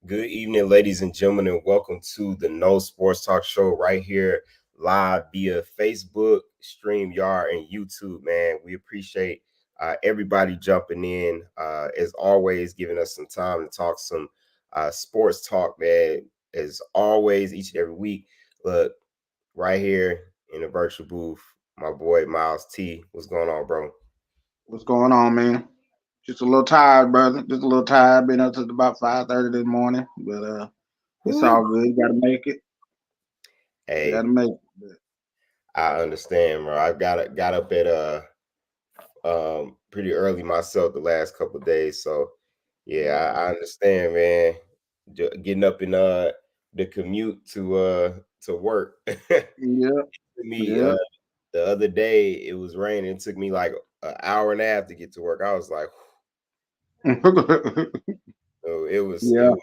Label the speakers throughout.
Speaker 1: Good evening, ladies and gentlemen, and welcome to the No Sports Talk Show right here live via Facebook, StreamYard, and YouTube. Man, we appreciate everybody jumping in. As always, giving us some time to talk some sports talk, man. As always, each and every week. Look, right here in the virtual booth, my boy Miles T. What's going on, bro?
Speaker 2: What's going on, man? Just a little tired, brother. Just a little tired. Been up to about 5:30 this morning, but it's
Speaker 1: Woo.
Speaker 2: all good. You gotta make it. You
Speaker 1: Hey,
Speaker 2: gotta make it.
Speaker 1: I understand, bro. I got up at pretty early myself the last couple of days. So yeah, I understand, man. Getting up in the commute to work.
Speaker 2: Yeah,
Speaker 1: Me
Speaker 2: yeah.
Speaker 1: the other day it was raining. It took me like an hour and a half to get to work. I was like, oh,
Speaker 2: Yeah.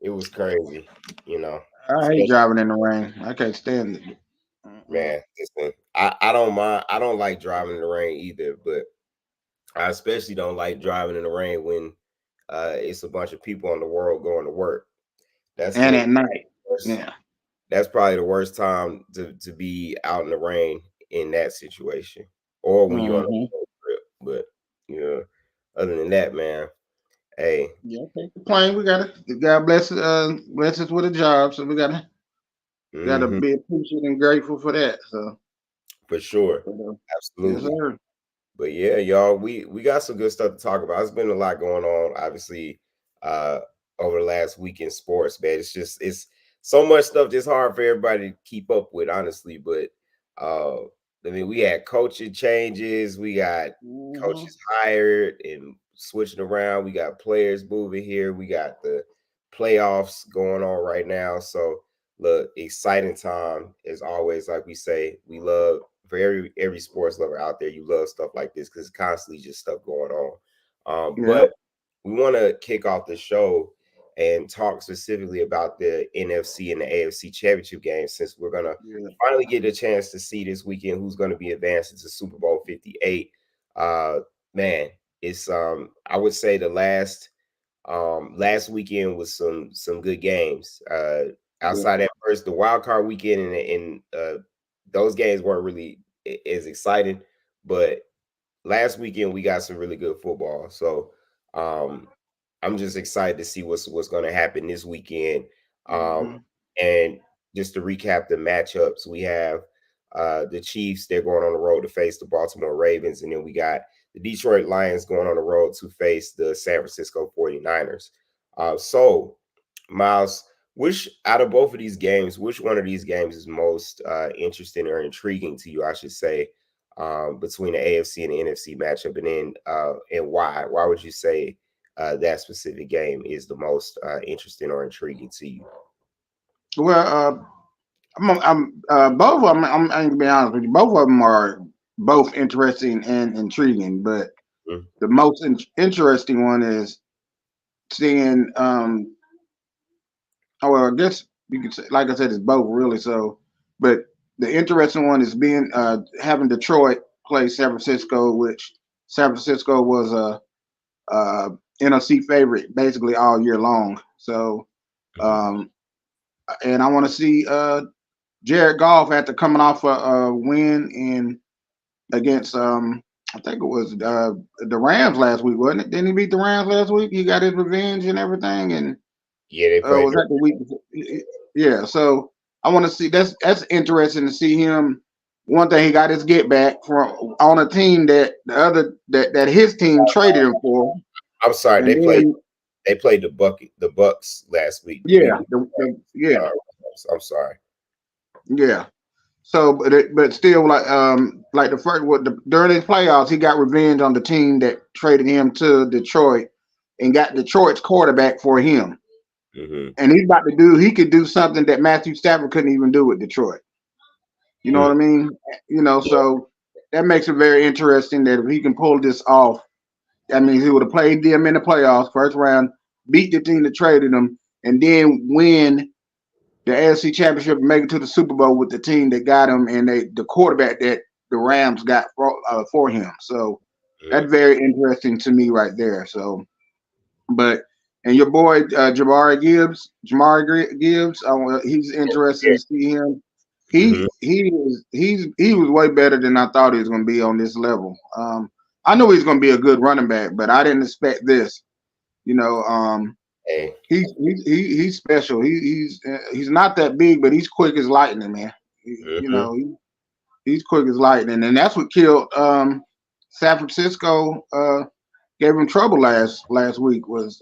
Speaker 1: it was crazy, you know.
Speaker 2: I hate
Speaker 1: Especially,
Speaker 2: driving in the rain. I can't stand it. Mm-mm.
Speaker 1: man, listen, I don't mind. I don't like driving in the rain either, but I especially don't like driving in the rain when it's a bunch of people in the world going to work. That's
Speaker 2: And
Speaker 1: the
Speaker 2: at night.
Speaker 1: worst.
Speaker 2: Yeah.
Speaker 1: That's probably the worst time to be out in the rain in that situation, or when you're on a
Speaker 2: Mm-hmm.
Speaker 1: road trip. But yeah, other than that, man, hey,
Speaker 2: Yeah, can't complain. We gotta God bless us with a job. So we gotta
Speaker 1: hmm
Speaker 2: be appreciative and grateful for that. So
Speaker 1: for sure,
Speaker 2: yes,
Speaker 1: absolutely.
Speaker 2: sir.
Speaker 1: But yeah, y'all, we got some good stuff to talk about. It's been a lot going on, obviously, uh, over the last week in sports, man. It's so much stuff that's hard for everybody to keep up with, honestly. But I mean, we had coaching changes, we got
Speaker 2: Mm-hmm.
Speaker 1: coaches hired and switching around, we got players moving here, we got the playoffs going on right now. So look, exciting time as always. Like we say, we love for every sports lover out there. You love stuff like this because it's constantly just stuff going on.
Speaker 2: Yeah.
Speaker 1: But we want to kick off the show and talk specifically about the NFC and the AFC championship game, since we're gonna
Speaker 2: Yeah.
Speaker 1: finally get a chance to see this weekend who's going to be advancing to Super Bowl 58. Uh, man, it's I would say the last weekend was some good games.
Speaker 2: Yeah.
Speaker 1: Outside that first the wild card weekend, and those games weren't really as exciting, but last weekend we got some really good football. So um I'm just excited to see what's going to happen this weekend. Um
Speaker 2: Mm-hmm.
Speaker 1: and just to recap the matchups, we have the Chiefs, they're going on the road to face the Baltimore Ravens, and then we got the Detroit Lions going on the road to face the San Francisco 49ers. So Miles, which out of both of these games, which one of these games is most interesting or intriguing to you, I should say, between the AFC and the NFC matchup, and why? Why would you say that specific game is the most interesting or intriguing to you?
Speaker 2: Well, I'm both of them. I'm gonna be honest with you. Both of them are both interesting and intriguing. But
Speaker 1: Mm,
Speaker 2: the most interesting one is seeing. Oh, well, I guess you could say, like I said, it's both really. So, but the interesting one is being having Detroit play San Francisco, which San Francisco was a NFC favorite basically all year long. So,
Speaker 1: mhm,
Speaker 2: um, and I want to see Jared Goff after coming off a win against I think it was the Rams last week, wasn't it? Didn't he beat the Rams last week? He got his revenge and everything, and
Speaker 1: Yeah, they played.
Speaker 2: was that the week before? Yeah, so I want to see. That's interesting to see him. One thing, he got his get back from on a team that that his team traded him for.
Speaker 1: I'm sorry,
Speaker 2: And
Speaker 1: they played the Bucks last week.
Speaker 2: Yeah, yeah.
Speaker 1: I'm sorry.
Speaker 2: Yeah. So, but still, like the first during his playoffs, he got revenge on the team that traded him to Detroit and got Detroit's quarterback for him.
Speaker 1: Mm-hmm.
Speaker 2: And he could do something that Matthew Stafford couldn't even do with Detroit. You know what I mean? So that makes it very interesting that if he can pull this off, that means he would have played them in the playoffs, first round, beat the team that traded him, and then win the AFC Championship and make it to the Super Bowl with the team that got him and the quarterback that the Rams got for him. So that's very interesting to me right there. So, and your boy Jahmyr Gibbs, he's interesting to see him. He was way better than I thought he was going to be on this level. I knew he's going to be a good running back, but I didn't expect this.
Speaker 1: Hey.
Speaker 2: He's special. He's not that big, but he's quick as lightning, man. He's quick as lightning, and that's what killed San Francisco. Gave him trouble last week was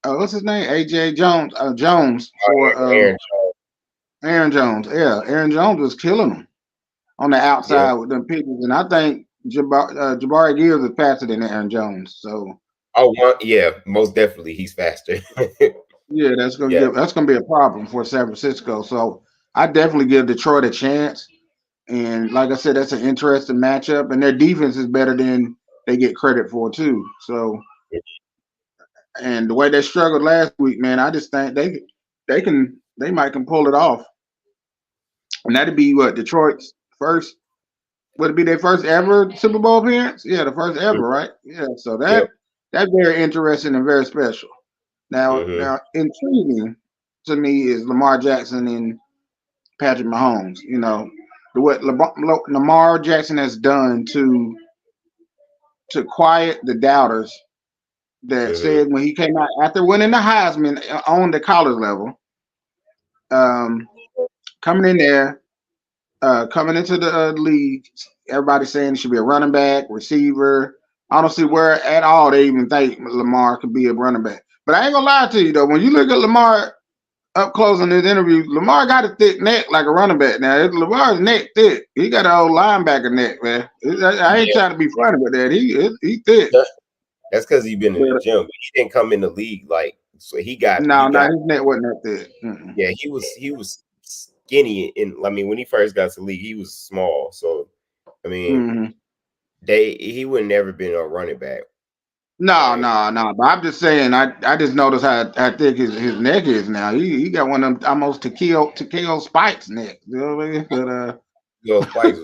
Speaker 2: what's his name? AJ Jones for Aaron Jones. Yeah, Aaron Jones was killing him on the outside with them pitches, and I think Jahmyr Gibbs is faster than Aaron Jones. So.
Speaker 1: Most definitely he's faster.
Speaker 2: Yeah, that's gonna be a problem for San Francisco. So I definitely give Detroit a chance. And like I said, that's an interesting matchup, and their defense is better than they get credit for too. So, and the way they struggled last week, man, I just think they might can pull it off. And that'd be what Detroit's first. Would it be their first ever Super Bowl appearance? Yeah, the first ever, right? Yeah. So that's very interesting and very special. Now intriguing to me is Lamar Jackson and Patrick Mahomes. What Lamar Jackson has done to quiet the doubters that said when he came out after winning the Heisman on the college level, coming in there, coming into the league, everybody saying he should be a running back, receiver. I don't see where at all they even think Lamar could be a running back. But I ain't gonna lie to you though, when you look at Lamar up close in this interview, Lamar got a thick neck like a running back. Now Lamar's neck thick. He got an old linebacker neck, man. I ain't trying to be funny with that. He thick.
Speaker 1: That's because he's been in the gym. He didn't come in the league so he got
Speaker 2: his neck wasn't that thick. Mm-mm.
Speaker 1: Yeah, he was skinny when he first got to the league, he was small. So I mean he would never been a running back.
Speaker 2: No. But I'm just saying, I just noticed how thick his neck is now. He got one of them almost Takeo Spikes neck. You know what I mean? But
Speaker 1: Spikes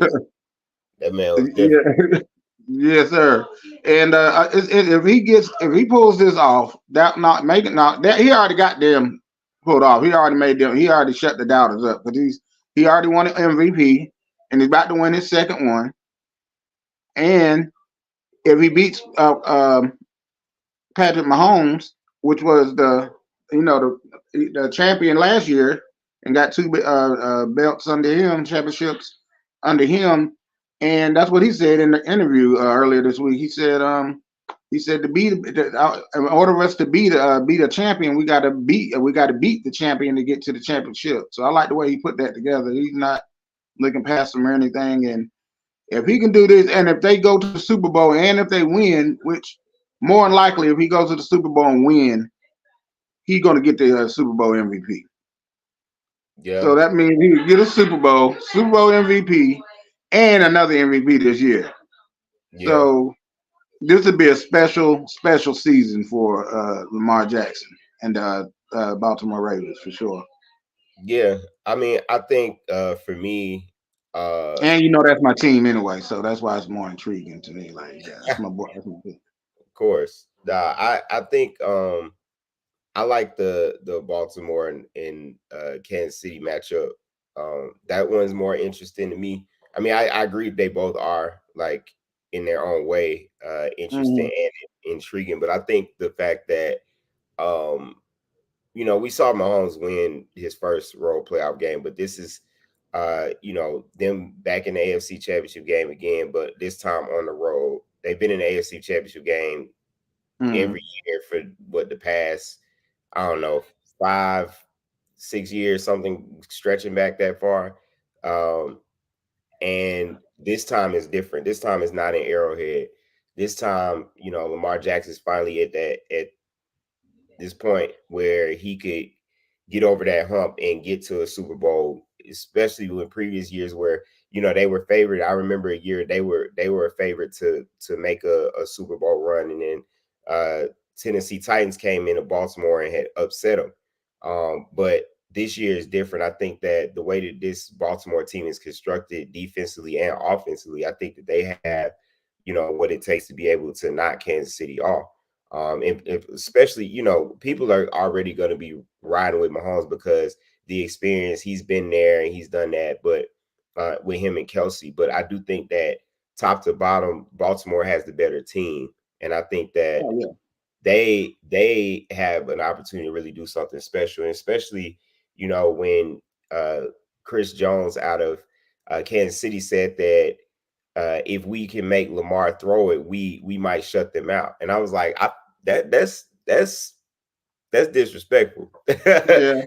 Speaker 1: that man was different.
Speaker 2: Yes, sir. And if he pulls this off, he already got them pulled off. He already shut the doubters up because he already won an MVP and he's about to win his second one. And if he beats Patrick Mahomes, which was the champion last year and got 2 belts under him, championships under him, and that's what he said in the interview earlier this week. He said in order for us to beat a champion, we got to beat the champion to get to the championship. So I like the way he put that together. He's not looking past him or anything, and if he can do this, and if they go to the Super Bowl, and if they win, which more than likely, if he goes to the Super Bowl and win, he's going to get the Super Bowl MVP.
Speaker 1: Yeah.
Speaker 2: So that means he will get a Super Bowl MVP, and another MVP this year. Yeah. So this would be a special season for Lamar Jackson and Baltimore Ravens for sure.
Speaker 1: Yeah, I mean, I think for me.
Speaker 2: And that's my team anyway, so that's why it's more intriguing to me. Like, that's my boy. That's my
Speaker 1: of course, I think I like the Baltimore and Kansas City matchup. That one's more interesting to me. I mean, I agree they both are like in their own way interesting and intriguing, but I think the fact that we saw Mahomes win his first road playoff game, but this is them back in the AFC Championship game again, but this time on the road. They've been in the AFC Championship game every year for the past, I don't know, 5-6 years, something stretching back that far. And this time is different. This time is not in Arrowhead. This time, Lamar Jackson's finally at this point where he could get over that hump and get to a Super Bowl, especially with previous years where they were favored. I remember a year they were a favorite to make a Super Bowl run, and then Tennessee Titans came into Baltimore and had upset them. But this year is different. I think that the way that this Baltimore team is constructed defensively and offensively, I think that they have what it takes to be able to knock Kansas City off. And especially, people are already going to be riding with Mahomes because the experience, he's been there and he's done that, but with him and Kelsey. But I do think that top to bottom, Baltimore has the better team. And I think that they have an opportunity to really do something special. And especially, when Chris Jones out of Kansas City said that if we can make Lamar throw it, we might shut them out. And I was like, that's disrespectful.
Speaker 2: Yeah.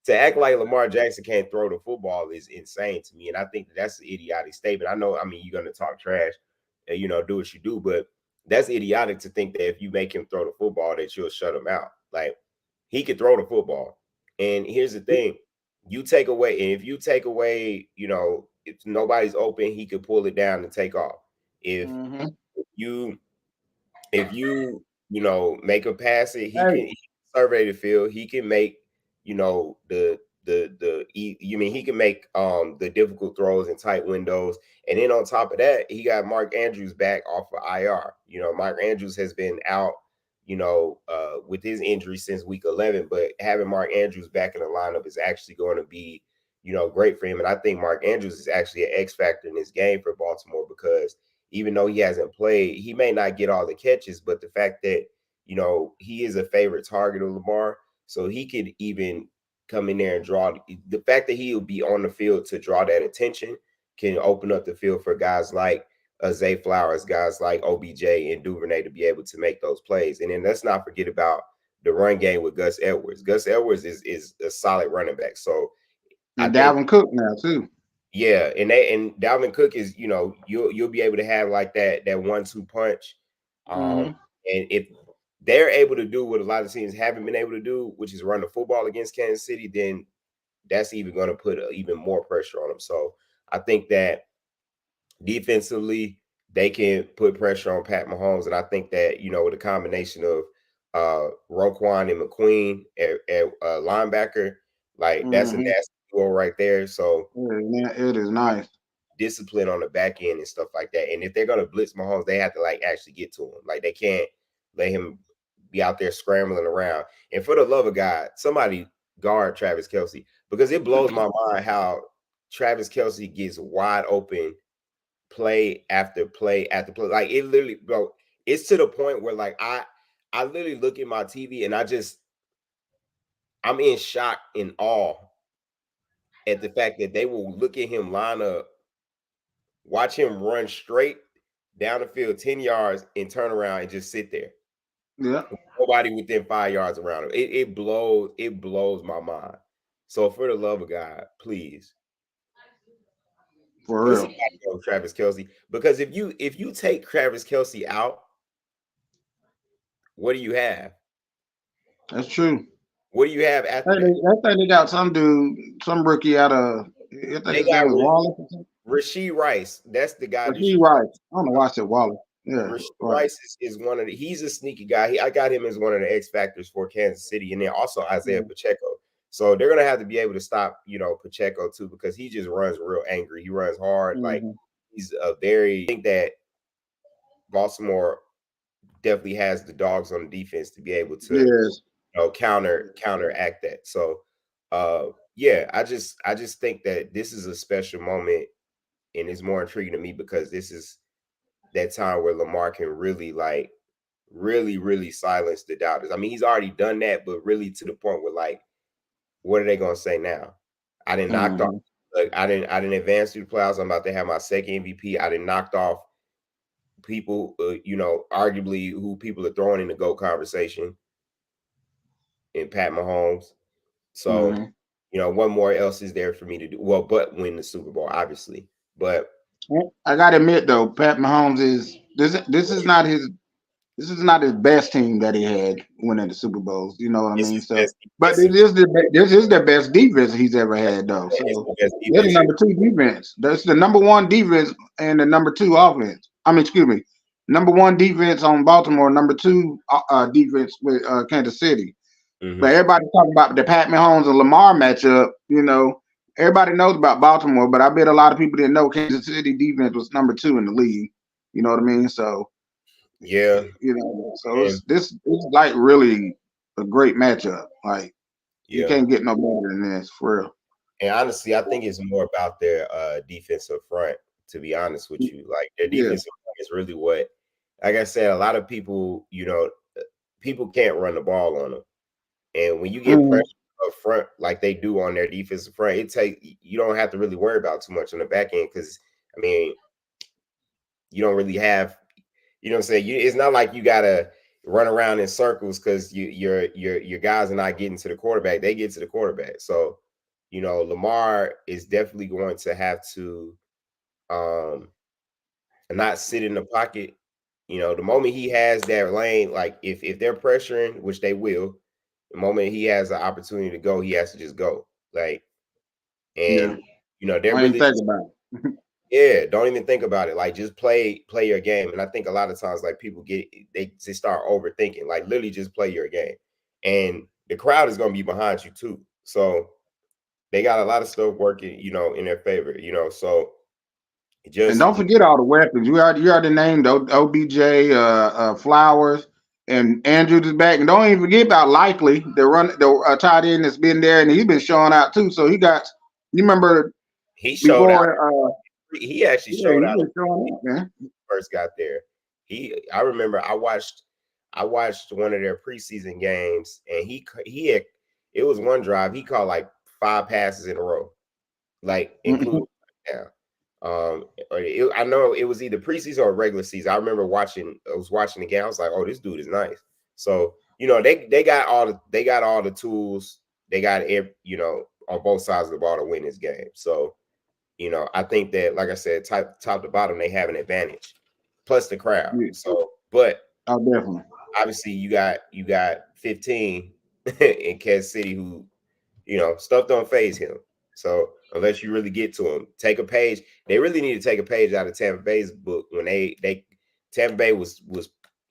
Speaker 1: To act like Lamar Jackson can't throw the football is insane to me. And I think that's an idiotic statement. I mean, you're going to talk trash and, do what you do, but that's idiotic to think that if you make him throw the football, that you'll shut him out. Like, he could throw the football. And here's the thing. If you take away, if nobody's open, he could pull it down and take off. If you make a pass it, he can survey the field. He can make, he can make the difficult throws in tight windows. And then on top of that, he got Mark Andrews back off of IR. Mark Andrews has been out, with his injury since week 11, but having Mark Andrews back in the lineup is actually going to be, great for him. And I think Mark Andrews is actually an X factor in this game for Baltimore because even though he hasn't played, he may not get all the catches, but the fact that, he is a favorite target of Lamar, so he could even come in there and draw. The fact that he'll be on the field to draw that attention can open up the field for guys like Zay Flowers, guys like OBJ and Duvernay to be able to make those plays. And then let's not forget about the run game with Gus Edwards. Gus Edwards is a solid running back. So
Speaker 2: and Dalvin Cook now too.
Speaker 1: Yeah, and Dalvin Cook is, you'll be able to have like that 1-2 punch. And if they're able to do what a lot of teams haven't been able to do, which is run the football against Kansas City, then that's even going to put even more pressure on them. So I think that defensively, they can put pressure on Pat Mahomes. And I think that, with a combination of Roquan and McQueen at linebacker, like that's a nasty duo right there. So
Speaker 2: it is nice.
Speaker 1: Discipline on the back end and stuff like that. And if they're going to blitz Mahomes, they have to actually get to him. Like, they can't let him be out there scrambling around. And for the love of God, somebody guard Travis Kelce, because it blows my mind how Travis Kelce gets wide open play after play after play. Like, it literally, bro, it's to the point where I literally look at my TV and I'm in shock and awe at the fact that they will look at him line up, watch him run straight down the field 10 yards and turn around and just sit there.
Speaker 2: Yeah.
Speaker 1: Nobody within 5 yards around him. It blows my mind. So for the love of God, please.
Speaker 2: For real.
Speaker 1: Travis Kelce. Because if you take Travis Kelce out, what do you have?
Speaker 2: That's true.
Speaker 1: What do you have after that?
Speaker 2: I think they got some dude, some rookie out of, I think his name was Wallace or something.
Speaker 1: Rashee Rice. That's the guy.
Speaker 2: Rashee Rice. I don't know why I said Wallace. Yeah.
Speaker 1: Rashee Rice is one of he's a sneaky guy. I got him as one of the X factors for Kansas City. And then also Isaiah Pacheco. So they're going to have to be able to stop, Pacheco too, because he just runs real angry. He runs hard. Like, he's I think that Baltimore definitely has the dogs on the defense to be able to
Speaker 2: Yes.
Speaker 1: counteract that. So yeah, I just think that this is a special moment, and it's more intriguing to me because this is that time where Lamar can really really silence the doubters. I mean, he's already done that, but really to the point where like, what are they gonna say now? I didn't knocked off. Like, I didn't advance through the playoffs. I'm about to have my second MVP. I didn't knocked off people, arguably who people are throwing in the GOAT conversation in Pat Mahomes. So, what more else is there for me to do? Well, but win the Super Bowl, obviously. But
Speaker 2: I gotta admit though, Pat Mahomes is this is not his best team that he had winning the Super Bowls. You know what I mean? So, but this is the best defense he's ever had though. So that's the number 2 defense. That's the number 1 defense and the number 2 offense. I mean, excuse me, number 1 defense on Baltimore, number 2 defense with Kansas City. But everybody's talking about the Pat Mahomes and Lamar matchup. Everybody knows about Baltimore, but I bet a lot of people didn't know Kansas City defense was number 2 in the league. You know what I mean? So
Speaker 1: yeah,
Speaker 2: so this is like really a great matchup. Like you can't get no better than this for real.
Speaker 1: And honestly, I think it's more about their defensive front. To be honest with you, like their defensive front is really what, like I said, a lot of people, people can't run the ball on them. And when you get pressure up front like they do on their defensive front, you don't have to really worry about too much on the back end because I mean, you don't really have, you know what I'm saying? It's not like you gotta run around in circles because your guys are not getting to the quarterback. They get to the quarterback. So, Lamar is definitely going to have to not sit in the pocket. The moment he has that lane, like if they're pressuring, which they will, the moment he has an opportunity to go, he has to just go. Like, and they're really
Speaker 2: thinking about it.
Speaker 1: Yeah, don't even think about it. Like, just play your game. And I think a lot of times, like, people they start overthinking. Like, literally, just play your game, and the crowd is going to be behind you too. So they got a lot of stuff working, in their favor. So
Speaker 2: and don't forget all the weapons. You already named OBJ, Flowers, and Andrews is back. And don't even forget about Likely, the tight end that's been there, and he's been showing out too. So he got. You remember
Speaker 1: he showed
Speaker 2: before,
Speaker 1: out. He actually showed out.
Speaker 2: Man.
Speaker 1: First got there. I remember I watched one of their preseason games, and he had, it was one drive he caught like 5 passes in a row, like including I know it was either preseason or regular season. I remember I was watching the game. I was like, oh, this dude is nice. So they got all the tools. They got on both sides of the ball to win this game. So I think that, like I said, top to bottom, they have an advantage, plus the crowd. So, but
Speaker 2: definitely,
Speaker 1: obviously, you got 15 in Kansas City who, stuff don't phase him. So unless you really get to him, take a page. They really need to take a page out of Tampa Bay's book when Tampa Bay was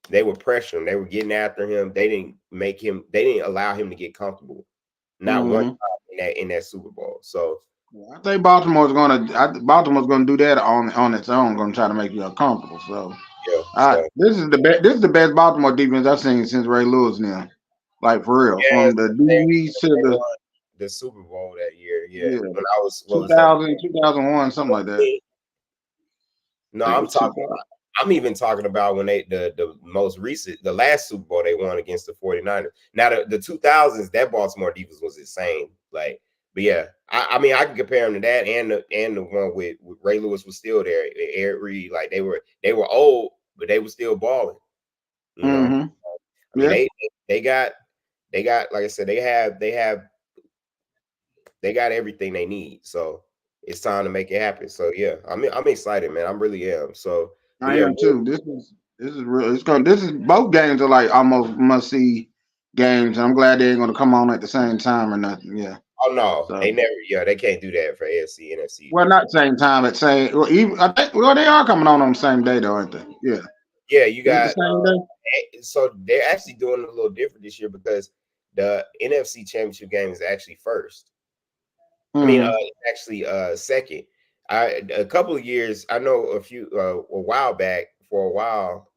Speaker 1: they were pressuring him. They were getting after him. They didn't allow him to get comfortable. Not one time in that Super Bowl. So.
Speaker 2: I think Baltimore's gonna do that on its own. Going to try to make you uncomfortable. So, this is the best Baltimore defense I've seen since Ray Lewis now. Like for real, from the DBs to
Speaker 1: the Super Bowl that year. Yeah. When I was
Speaker 2: 2001, something like that.
Speaker 1: No, I'm even talking about when the most recent, the last Super Bowl they won against the 49ers. Now the 2000s, that Baltimore defense was insane. Like. But yeah, I mean, I can compare them to that and the one with Ray Lewis was still there. Eric Reed, like they were old, but they were still balling. I mean, they got like I said, they got everything they need. So it's time to make it happen. So yeah, I'm excited, man. I really am. So
Speaker 2: I am too. This is real. This is both games are like almost must see games. And I'm glad they ain't gonna come on at the same time or nothing. Yeah.
Speaker 1: Oh no, so, they never. Yeah, they can't do that for AFC, NFC.
Speaker 2: Well, not same time at same. Well, they are coming on the same day though, aren't they? Yeah.
Speaker 1: Yeah, you got. So they're actually doing it a little different this year because the NFC Championship game is actually first. I mean, actually, second. A couple of years, I know a while back, for a while,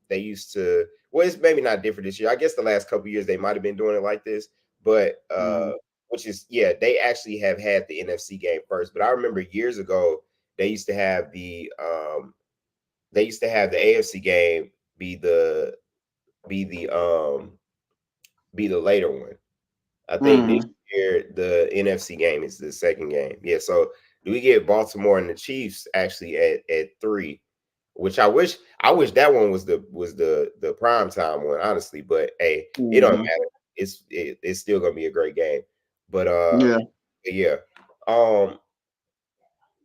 Speaker 1: they used to. Well, it's maybe not different this year. I guess the last couple years they might have been doing it like this, but which is they actually have had the NFC game first. But I remember years ago they used to have the AFC game be the be the be the later one. I think this year the NFC game is the second game. Yeah, so do we get Baltimore and the Chiefs actually at 3? Which I wish that one was the prime time one, honestly. But hey, it don't matter. It's still gonna be a great game. But yeah.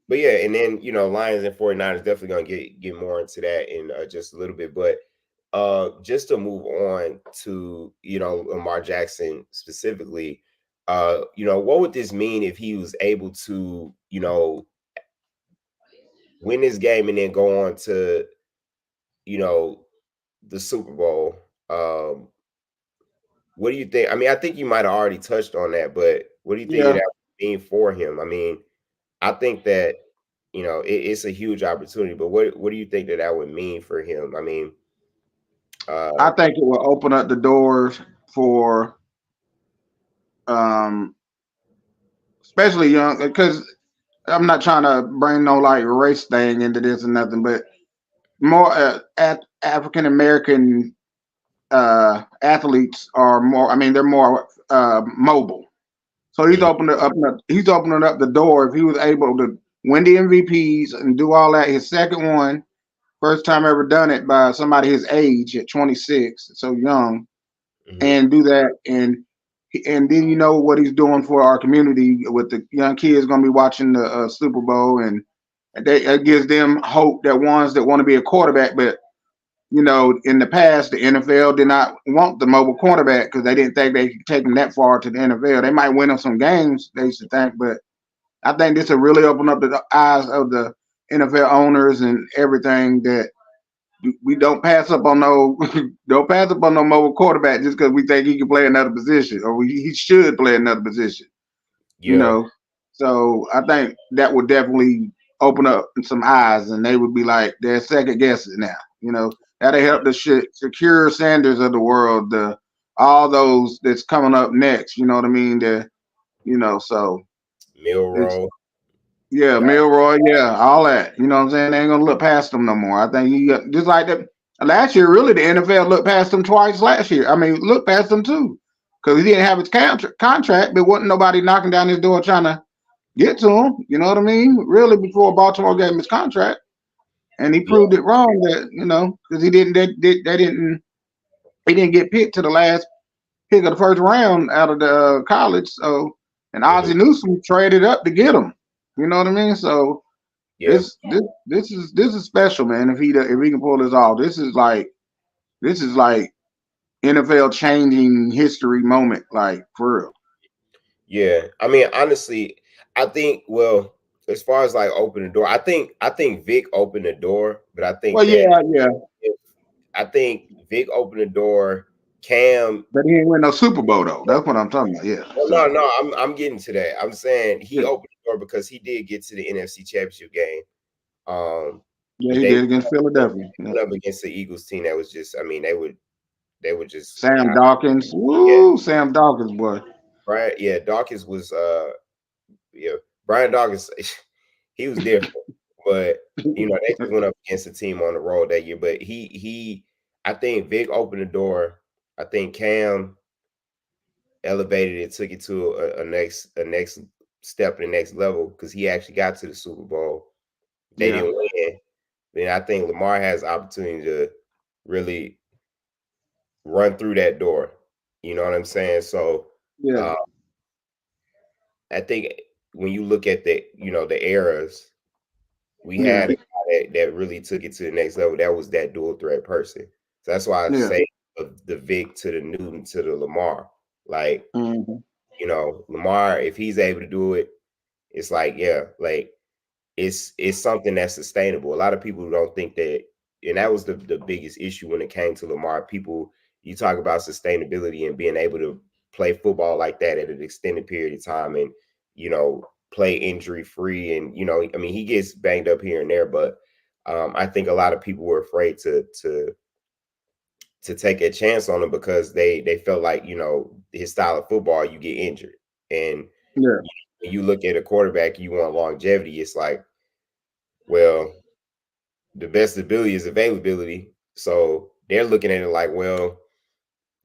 Speaker 1: But yeah, and then Lions and 49ers definitely gonna get more into that in just a little bit. But just to move on to Lamar Jackson specifically, what would this mean if he was able to win this game and then go on to the Super Bowl? What do you think? I mean, I think you might have already touched on that, but what do you think that would mean for him? I mean, I think that it's a huge opportunity, but what do you think that would mean for him? I mean,
Speaker 2: I think it will open up the doors for, especially young, because I'm not trying to bring no like race thing into this or nothing, but more African American athletes are more. I mean, they're more mobile. So he's opening up the door. If he was able to win the MVPs and do all that, his second one, first time ever done it by somebody his age at 26, so young, and do that, and then what he's doing for our community with the young kids going to be watching the Super Bowl, and it gives them hope that ones that want to be a quarterback, but in the past, the NFL did not want the mobile quarterback because they didn't think they could take them that far to the NFL. They might win them some games, they used to think, but I think this will really open up the eyes of the NFL owners and everything, that we don't pass up on no mobile quarterback just because we think he can play another position, or he should play another position. So I think that would definitely open up some eyes, and they would be like, they're second guessing now. That'll help the Secure Sanders of the world, all those that's coming up next. You know what I mean? So
Speaker 1: Milroy.
Speaker 2: Milroy, all that. You know what I'm saying? They ain't gonna look past them no more. I think you got, just like that last year. Really, the NFL looked past them twice last year. I mean, looked past them too, because he didn't have his contract, but wasn't nobody knocking down his door trying to get to him. You know what I mean? Really, before Baltimore gave him his contract. And he proved it wrong, that because he didn't get picked to the last pick of the first round out of the college. So, and Ozzie Newsome traded up to get him. You know what I mean? So this is special, man. If he can pull this off, this is like NFL changing history moment, like for real.
Speaker 1: Yeah, I mean, honestly, I think as far as like open the door, I think Vic opened the door, but I think I think Vic opened the door. Cam,
Speaker 2: but he ain't win no Super Bowl though. That's what I'm talking about. Yeah.
Speaker 1: Well, no, I'm getting to that. I'm saying he opened the door because he did get to the NFC Championship game.
Speaker 2: He did against Philadelphia.
Speaker 1: Up against the Eagles team that was just, I mean, they would just
Speaker 2: Sam Dawkins. Woo, Sam Dawkins, boy.
Speaker 1: Right? Yeah, Dawkins was Brian Dawkins, he was different, but they just went up against a team on the road that year. But I think Vic opened the door. I think Cam elevated it, took it to a next step, the next level, because he actually got to the Super Bowl. They didn't win. Then I think Lamar has the opportunity to really run through that door. You know what I'm saying? So I think when you look at the eras, we had a guy that really took it to the next level. That was that dual threat person. So that's why I say the Vic to the Newton to the Lamar. Like, Lamar, if he's able to do it, it's like, it's something that's sustainable. A lot of people don't think that, and that was the biggest issue when it came to Lamar. You talk about sustainability and being able to play football like that at an extended period of time, and play injury free, and I mean, he gets banged up here and there, but I think a lot of people were afraid to to take a chance on him because they felt like, you know, his style of football, you get injured. And
Speaker 2: Yeah.
Speaker 1: when you look at a quarterback, you want longevity. It's like, well, the best ability is availability. So they're looking at it like, well,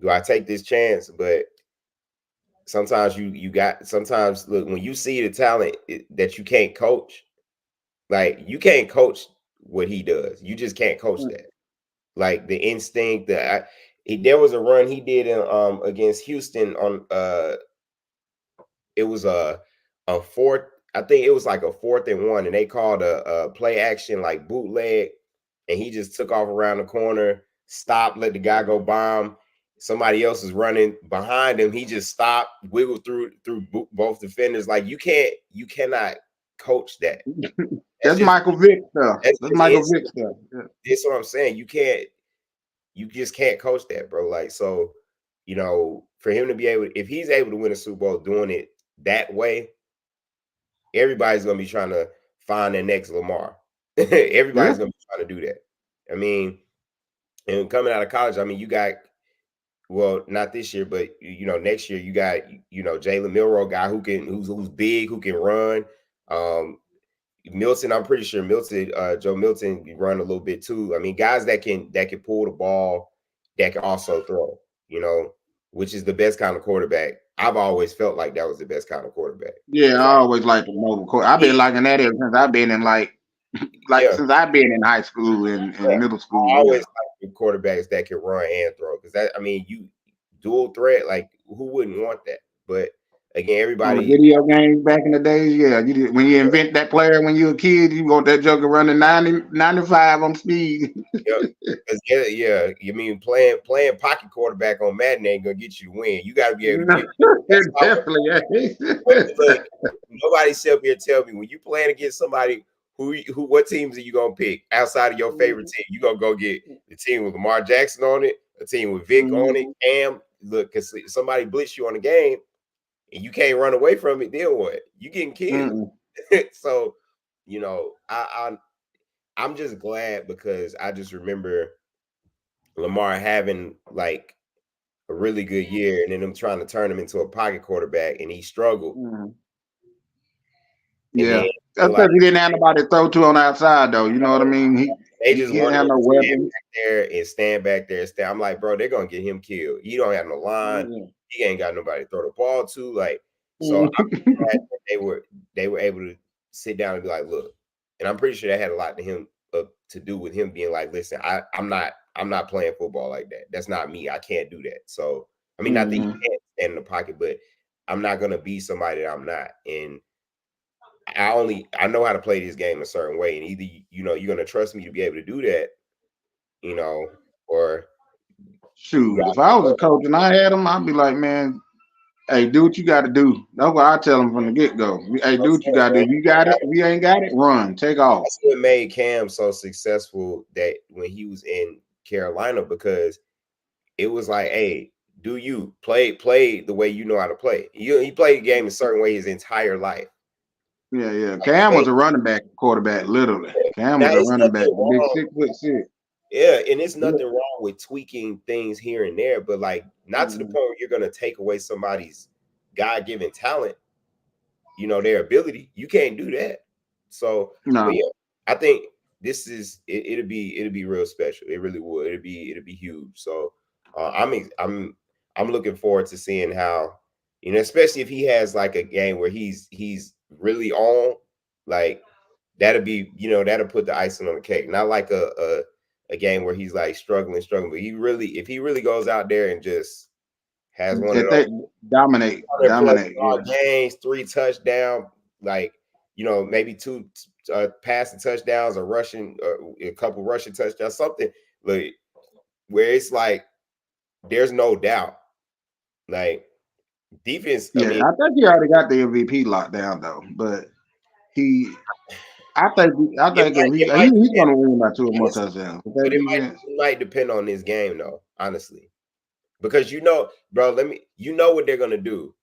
Speaker 1: do I take this chance? But sometimes sometimes look, when you see the talent that you can't coach, like you can't coach what he does. You just can't coach that. Like the instinct that there was a run he did in against Houston on it was a fourth, I think it was like a 4th and 1, and they called a play action like bootleg, and he just took off around the corner, stopped, let the guy go bomb. Somebody else is running behind him. He just stopped, wiggled through both defenders. Like you cannot coach that.
Speaker 2: That's Michael Vick stuff. That's Michael Vick stuff.
Speaker 1: Yeah. That's what I'm saying. You just can't coach that, bro. Like, so, you know, for him to be able, if he's able to win a Super Bowl doing it that way, everybody's gonna be trying to find their next Lamar. Everybody's gonna be trying to do that. I mean, and coming out of college, I mean, you got, well, not this year, but you know, next year you got, you know, Jalen Milroe, guy who's big, who can run. Milton, I'm pretty sure Joe Milton can run a little bit too. I mean, guys that can pull the ball, that can also throw, you know, which is the best kind of quarterback. I've always felt like that was the best kind of quarterback.
Speaker 2: Yeah, I always liked the mobile quarterback. I've been liking that ever since I've been in since I've been in high school and middle school.
Speaker 1: I always like quarterbacks that can run and throw, because that, I mean, you dual threat, like who wouldn't want that? But again, everybody
Speaker 2: on the video games back in the days, yeah, when you invent that player when you're a kid, you want that joker running 95 on speed.
Speaker 1: Yeah. You mean playing pocket quarterback on Madden ain't gonna get you to win. You got to be able to
Speaker 2: get definitely.
Speaker 1: Look, nobody sit up here tell me when you playing against somebody who what teams are you gonna pick outside of your favorite team? You gonna go get the team with Lamar Jackson on it, a team with Vic on it, Cam. Look, because somebody blitz you on the game and you can't run away from it, then what? You getting killed. So, you know, I'm just glad, because I just remember Lamar having like a really good year, and then them trying to turn him into a pocket quarterback, and he struggled.
Speaker 2: Yeah, that's because he didn't have nobody to throw to on the outside, though. You know what I mean?
Speaker 1: They just
Speaker 2: didn't have no weapon
Speaker 1: stand back there. I'm like, bro, they're gonna get him killed. He don't have no line. He ain't got nobody to throw the ball to. Like, so I'm glad that they were able to sit down and be like, look, and I'm pretty sure that had a lot to do with him being like, listen, I'm not playing football like that. That's not me. I can't do that. So I mean, not that he can't stand in the pocket, but I'm not gonna be somebody that I'm not. And I know how to play this game a certain way, and either, you know, you're gonna trust me to be able to do that, you know, or
Speaker 2: shoot. If I was a coach and I had him, I'd be like, man, hey, do what you got to do. That's what I tell them from the get go. Hey, do what you got to do. If you got it, if you ain't got it, run, take off.
Speaker 1: That's what made Cam so successful that when he was in Carolina, because it was like, hey, do you play the way you know how to play? He played the game a certain way his entire life.
Speaker 2: Yeah. Cam was a running back quarterback, literally. Cam was a running back, big 6'6".
Speaker 1: Yeah, and it's nothing wrong with tweaking things here and there, but like not to the point where you're gonna take away somebody's God-given talent, you know, their ability. You can't do that. So
Speaker 2: no.
Speaker 1: Yeah, I think this is it'll be real special. It really would. It'll be huge. So I'm looking forward to seeing how, you know, especially if he has like a game where he's really on, like that'll be, you know, that'll put the icing on the cake. Not like a game where he's like struggling, but if he really goes out there and just has one of those
Speaker 2: dominate
Speaker 1: games, 3 touchdowns, like, you know, maybe 2 passing touchdowns, or rushing, a couple rushing touchdowns, something like where it's like there's no doubt, like defense.
Speaker 2: Yeah, I think he already got the MVP locked down though, but I think he's going to win by 2 or more touchdowns.
Speaker 1: But it might depend on this game, though, honestly, because you know, bro, you know what they're gonna do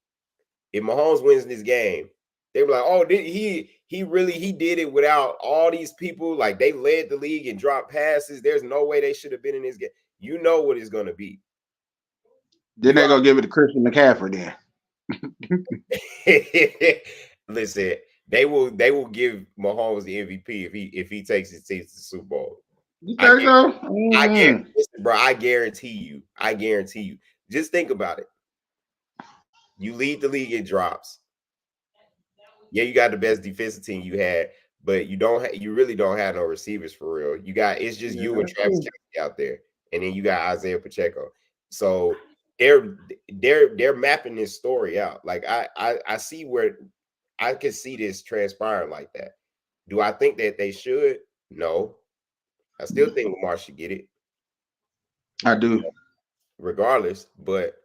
Speaker 1: if Mahomes wins this game. They were like, oh, he did it without all these people. Like, they led the league and dropped passes. There's no way they should have been in this game. you know what it's gonna be.
Speaker 2: Then they're gonna give it to Christian McCaffrey then.
Speaker 1: Listen, they will give Mahomes the MVP if he takes his team to the Super Bowl.
Speaker 2: You think so?
Speaker 1: I guarantee, listen, bro. I guarantee you. Just think about it. You lead the league in drops. Yeah, you got the best defensive team you had, but you really don't have no receivers for real. It's just you and Travis Kelce out there, and then you got Isaiah Pacheco. So they're mapping this story out. Like I see where I can see this transpiring like that. Do I think that they should? No. I still think Lamar should get it.
Speaker 2: I do.
Speaker 1: Regardless, but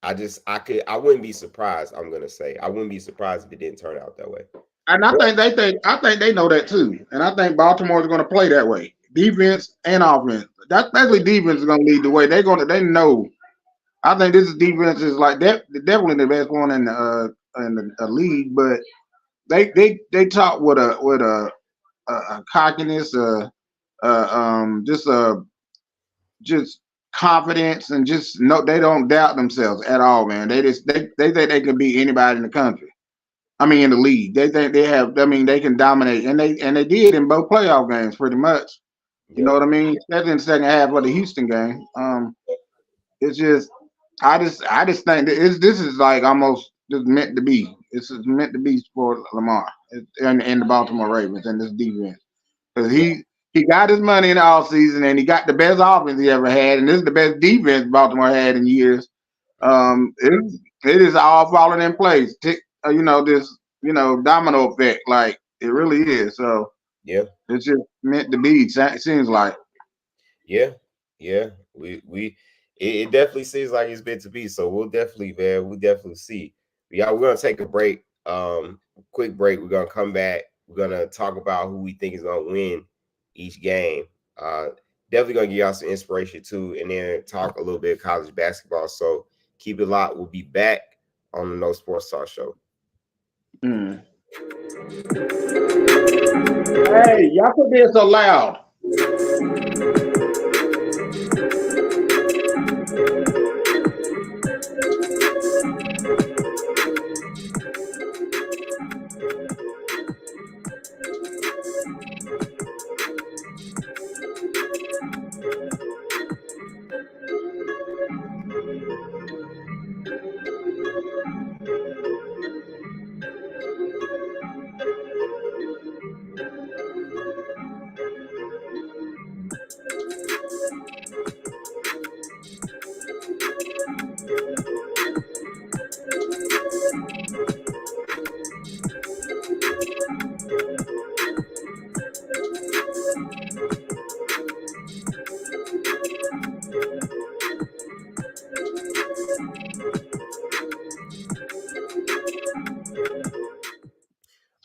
Speaker 1: I wouldn't be surprised. I'm gonna say I wouldn't be surprised if it didn't turn out that way.
Speaker 2: And I think they know that too. And I think Baltimore is going to play that way, defense and offense. That's basically defense is going to lead the way. They know. I think this defense is like definitely the best one in the league, but they talk with a cockiness, just confidence, and just no, they don't doubt themselves at all, man. They think they can beat anybody in the country. I mean, in the league, they think they have. I mean, they can dominate, and they did in both playoff games pretty much. You know what I mean? Especially in the second half of the Houston game. It's just, I just think that this is like almost just meant to be. This is meant to be for Lamar and the Baltimore Ravens and this defense, because he got his money in the offseason, and he got the best offense he ever had, and this is the best defense Baltimore had in years. It is all falling in place. This domino effect, like it really is. So
Speaker 1: yeah,
Speaker 2: it's just meant to be. It seems like.
Speaker 1: Yeah. It definitely seems like it's meant to be. So we'll definitely see. Yeah, we're gonna take a break. Quick break. We're gonna come back. We're gonna talk about who we think is gonna win each game. Definitely gonna give y'all some inspiration too, and then talk a little bit of college basketball. So keep it locked. We'll be back on the No Sports Talk Show.
Speaker 2: Hey, y'all put this so loud.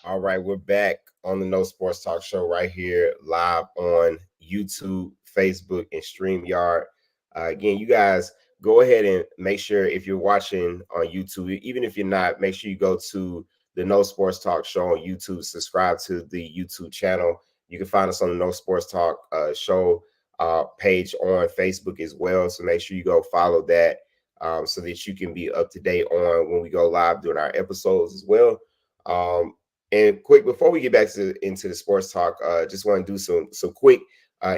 Speaker 1: All right, we're back on the No Sports Talk Show right here, live on YouTube, Facebook, and StreamYard. Again, you guys go ahead and make sure, if you're watching on YouTube, even if you're not, make sure you go to the No Sports Talk Show on YouTube. Subscribe to the YouTube channel. You can find us on the No Sports Talk Show page on Facebook as well. So make sure you go follow that so that you can be up to date on when we go live doing our episodes as well. And quick, before we get back into the sports talk, just want to do some quick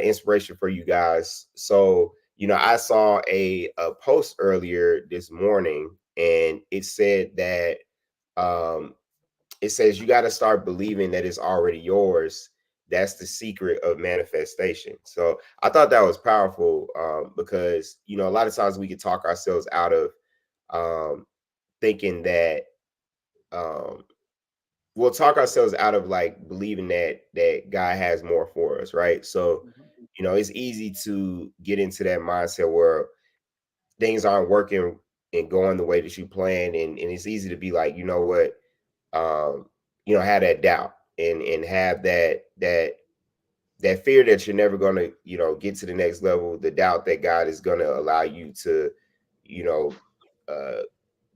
Speaker 1: inspiration for you guys. So, I saw a post earlier this morning, and it said that it says you got to start believing that it's already yours. That's the secret of manifestation. So I thought that was powerful because, a lot of times we can talk ourselves out of thinking that we'll talk ourselves out of like believing that God has more for us, right? So, it's easy to get into that mindset where things aren't working and going the way that you planned, and it's easy to be like, you know what, have that doubt and have that fear that you're never going to, get to the next level, the doubt that God is going to allow you to,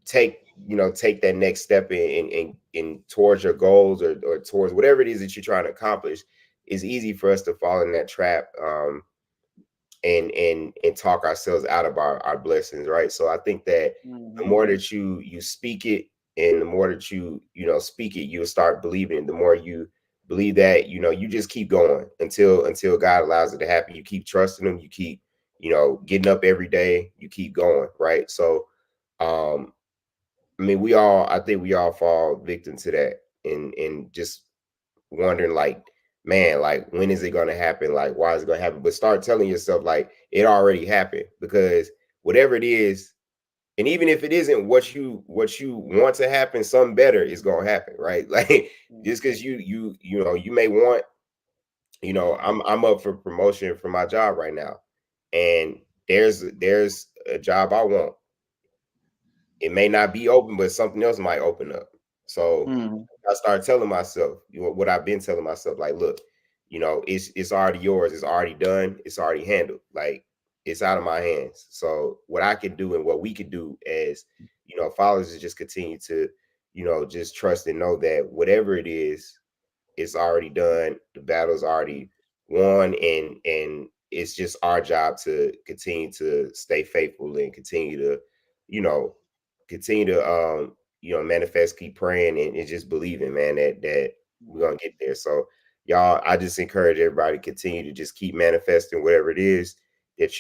Speaker 1: take that next step in towards your goals or towards whatever it is that you're trying to accomplish. It's easy for us to fall in that trap and talk ourselves out of our blessings, right? So I think that the more that you speak it, and the more that you speak it, you'll start believing. The more you believe that, you just keep going until God allows it to happen. You keep trusting him, you keep getting up every day, you keep going, right? So I mean, I think we all fall victim to that, and just wondering, like, man, like, when is it going to happen? Like, why is it going to happen? But start telling yourself, like, it already happened, because whatever it is, and even if it isn't what you want to happen, something better is going to happen, right? Like, just because you may want, I'm up for promotion for my job right now, and there's a job I want. It may not be open, but something else might open up. So I started telling myself, what I've been telling myself, like, look, it's already yours, it's already done, it's already handled, like, it's out of my hands. So what I could do and what we could do as followers is just continue to, just trust and know that whatever it is, it's already done. The battle's already won, and it's just our job to continue to stay faithful and continue to, you know, manifest, keep praying, and just believing, man, that we're gonna get there. So y'all, I just encourage everybody to continue to just keep manifesting whatever it is that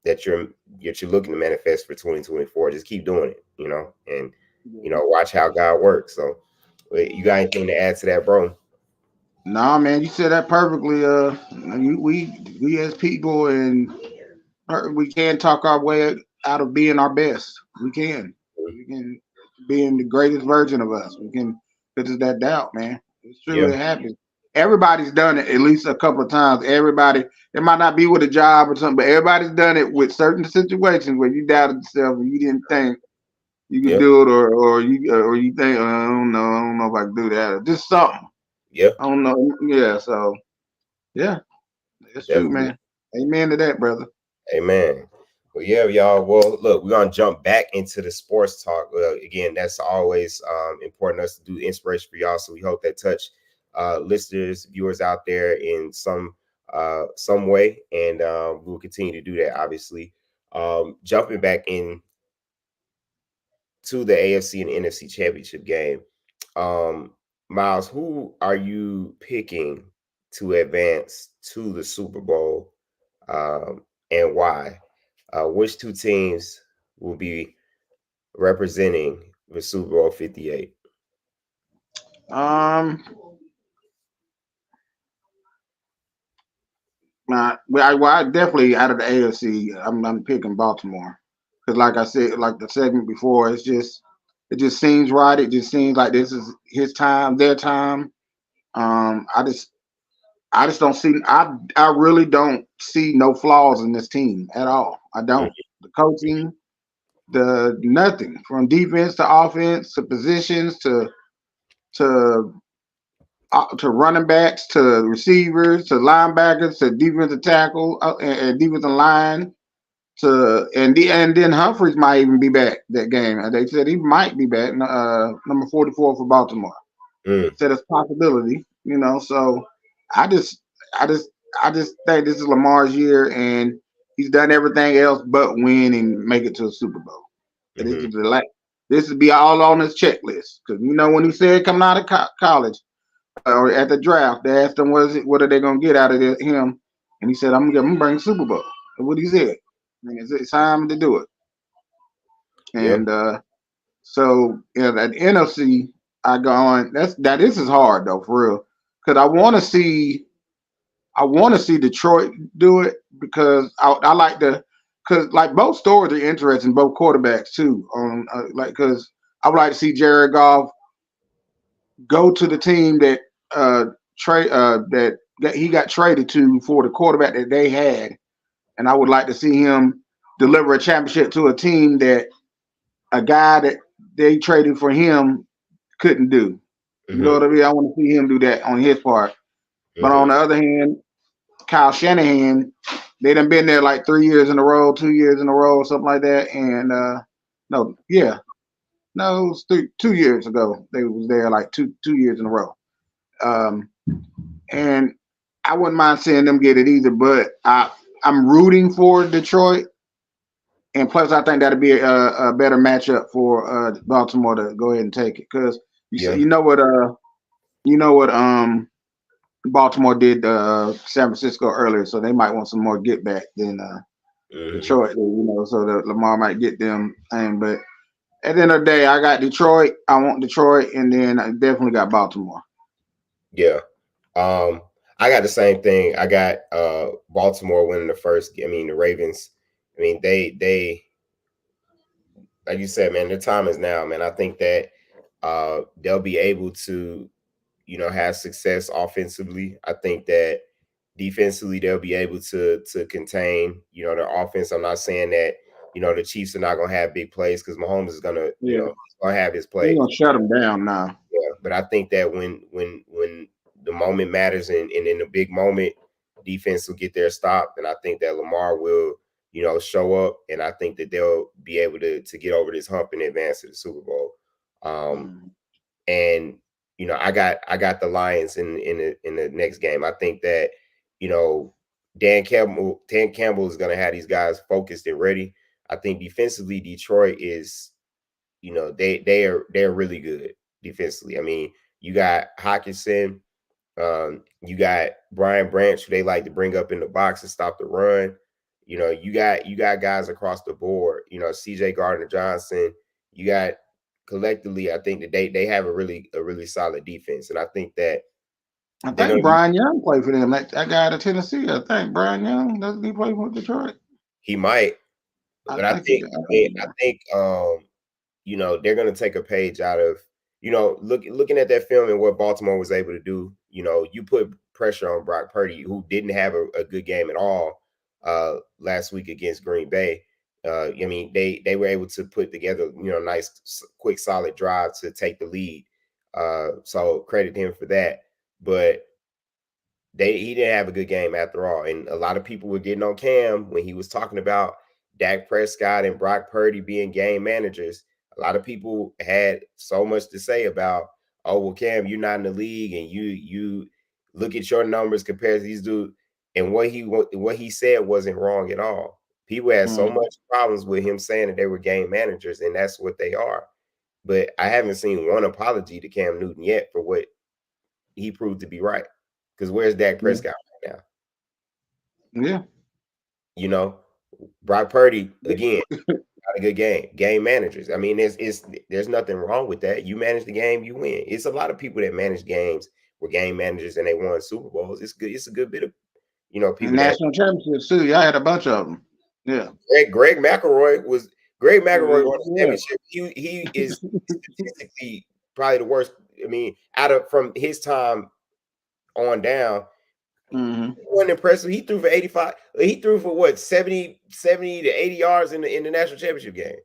Speaker 1: that you're looking to manifest for 2024. Just keep doing it, and watch how God works. So you got anything to add to that, bro?
Speaker 2: Nah, man, you said that perfectly. We as people, and we can talk our way out of being our best. We can. We can being the greatest version of us. We can. This is that doubt, man. It's true.
Speaker 1: Yeah.
Speaker 2: It happens. Everybody's done it at least a couple of times. Everybody. It might not be with a job or something, but everybody's done it with certain situations where you doubted yourself and you didn't think you could
Speaker 1: Yeah.
Speaker 2: do it, or you think, I don't know if I can do that, or just something.
Speaker 1: Yeah.
Speaker 2: I don't know. Yeah. So yeah, it's true,
Speaker 1: Definitely.
Speaker 2: man. Amen to that, brother.
Speaker 1: Amen. Well, yeah, y'all. Well, look, we're gonna jump back into the sports talk. Again, that's always important to us to do inspiration for y'all. So we hope that touch listeners, viewers out there in some way, and we'll continue to do that. Obviously, jumping back in to the AFC and NFC championship game. Miles, who are you picking to advance to the Super Bowl, and why? Which two teams will be representing the Super Bowl 58?
Speaker 2: Um, I definitely out of the AFC, I'm picking Baltimore because, like I said, like the segment before, it just seems right. It just seems like this is his time, their time. Um, I just I just don't see. I really don't see no flaws in this team at all. I don't. The coaching, the nothing from defense to offense to positions to to running backs to receivers to linebackers to defensive tackle and defensive line and then Humphreys might even be back that game. They said he might be back. Number 44 for Baltimore. Said it's a possibility. So I just I just I just think this is Lamar's year, and he's done everything else but win and make it to a Super Bowl. And this would be all on his checklist because when he said coming out of college or at the draft, they asked him what are they gonna get out of him, and he said I'm gonna bring Super Bowl. That's what he said. It's time to do it.
Speaker 1: Yeah.
Speaker 2: And so at NFC, I go on. This is hard though for real because I want to see Detroit do it because I like because like both stories are interesting, both quarterbacks too. Because I would like to see Jared Goff go to the team that that he got traded to for the quarterback that they had, and I would like to see him deliver a championship to a team that a guy that they traded for him couldn't do. You know what I mean? I want to see him do that on his part. But on the other hand, Kyle Shanahan, they done been there like 3 years in a row, 2 years in a row, something like that. And it was 2 years ago. They was there like two years in a row. And I wouldn't mind seeing them get it either, but I'm rooting for Detroit, and plus I think that'd be a better matchup for Baltimore to go ahead and take it because you know what Baltimore did San Francisco earlier, so they might want some more get back than Detroit. So that Lamar might get them. But at the end of the day, I got Detroit. I want Detroit, and then I definitely got Baltimore.
Speaker 1: Yeah. I got the same thing. I got Baltimore winning the first. I mean, the Ravens. I mean, they like you said, man, their time is now, man. I think that they'll be able to, have success offensively. I think that defensively they'll be able to contain, their offense. I'm not saying that, the Chiefs are not gonna have big plays because Mahomes is gonna, gonna have his plays.
Speaker 2: They're gonna shut them down now.
Speaker 1: Yeah, but I think that when the moment matters and in a big moment, defense will get their stop, and I think that Lamar will, show up, and I think that they'll be able to get over this hump and advance to the Super Bowl. And I got the Lions in the next game. I think that Dan Campbell is going to have these guys focused and ready. I think defensively, Detroit is, they're really good defensively. I mean, you got Hawkinson, you got Brian Branch, who they like to bring up in the box and stop the run. You got guys across the board. CJ Gardner-Johnson. You got collectively, I think that they have a really solid defense, and I think that
Speaker 2: I think Brian Young played for them. That guy out of Tennessee. I think Brian Young doesn't he play for Detroit?
Speaker 1: He might, but I think they're going to take a page out of looking at that film and what Baltimore was able to do. You put pressure on Brock Purdy, who didn't have a good game at all last week against Green Bay. I mean, they were able to put together, nice, quick, solid drive to take the lead. So credit him for that. But he didn't have a good game after all. And a lot of people were getting on Cam when he was talking about Dak Prescott and Brock Purdy being game managers. A lot of people had so much to say about, oh, well, Cam, you're not in the league, and you look at your numbers compared to these dudes. And what he said wasn't wrong at all. People had so much problems with him saying that they were game managers, and that's what they are. But I haven't seen one apology to Cam Newton yet for what he proved to be right. Because where's Dak Prescott right
Speaker 2: now?
Speaker 1: Yeah. Brock Purdy, again, got a good game. Game managers. I mean, there's nothing wrong with that. You manage the game, you win. It's a lot of people that manage games were game managers and they won Super Bowls. It's good. It's a good bit of, people.
Speaker 2: National championships too. Y'all had a bunch of them. Yeah.
Speaker 1: Greg McElroy won the championship. He is statistically probably the worst. I mean, from his time on down, he wasn't impressive. He threw for 85. He threw for what, 70 to 80 yards in the national championship game.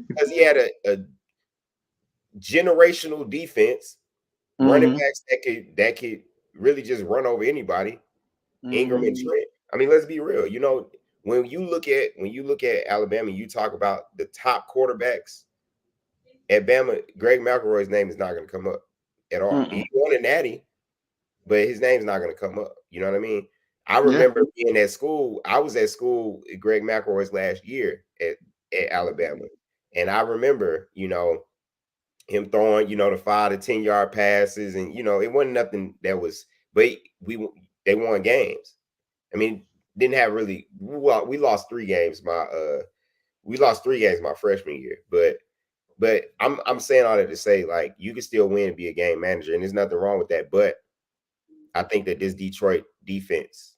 Speaker 1: Because he had a generational defense, running backs that could really just run over anybody. Ingram and Trent. I mean, let's be real. When you look at Alabama, you talk about the top quarterbacks at Bama. Greg McElroy's name is not going to come up at all. He won a natty, but his name's not going to come up. You know what I mean? I remember being at school. I was at school at Greg McElroy's last year at Alabama. And I remember, him throwing, the 5 to 10 yard passes. And, it wasn't nothing that was, but they won games. I mean, didn't have really, we lost 3 games. We lost 3 games my freshman year. But I'm saying all that to say, like, you can still win and be a game manager. And there's nothing wrong with that. But I think that this Detroit defense,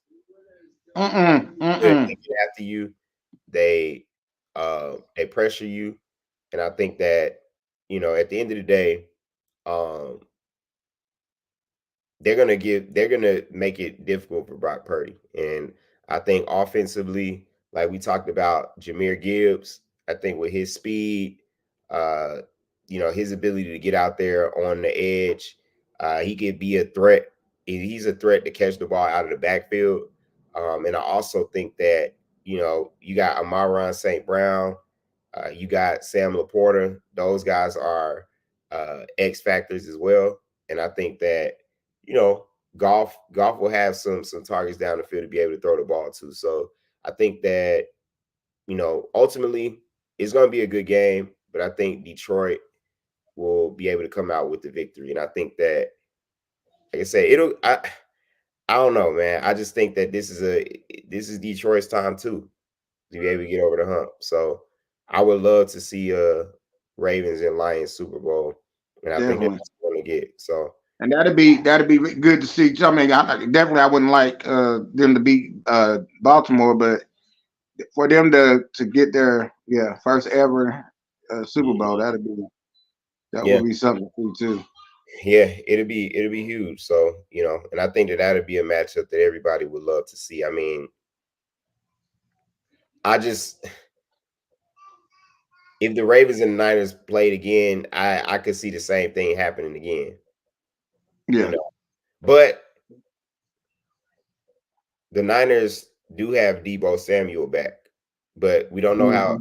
Speaker 1: they get after you, they pressure you, and I think that at the end of the day, they're gonna make it difficult for Brock Purdy, and I think offensively, like we talked about, Jahmyr Gibbs, I think with his speed, his ability to get out there on the edge, he could be a threat. He's a threat to catch the ball out of the backfield. And I also think that, you got Amon-Ra St. Brown, you got Sam Laporta. Those guys are X factors as well. And I think that, Goff will have some targets down the field to be able to throw the ball to. So I think that, ultimately it's going to be a good game, but I think Detroit will be able to come out with the victory. And I think that, like I said, I don't know, man. I just think that this is Detroit's time too, to be able to get over the hump. So I would love to see Ravens and Lions Super Bowl, and I think that's what we're gonna get. So,
Speaker 2: and that'd be good to see. I mean, I wouldn't like them to beat Baltimore, but for them to get their first ever Super Bowl, that would be something to see too.
Speaker 1: Yeah, it'll be huge. So, and I think that'd be a matchup that everybody would love to see. I mean, if the Ravens and the Niners played again, I could see the same thing happening again.
Speaker 2: Yeah.
Speaker 1: But the Niners do have Deebo Samuel back, but we don't know how,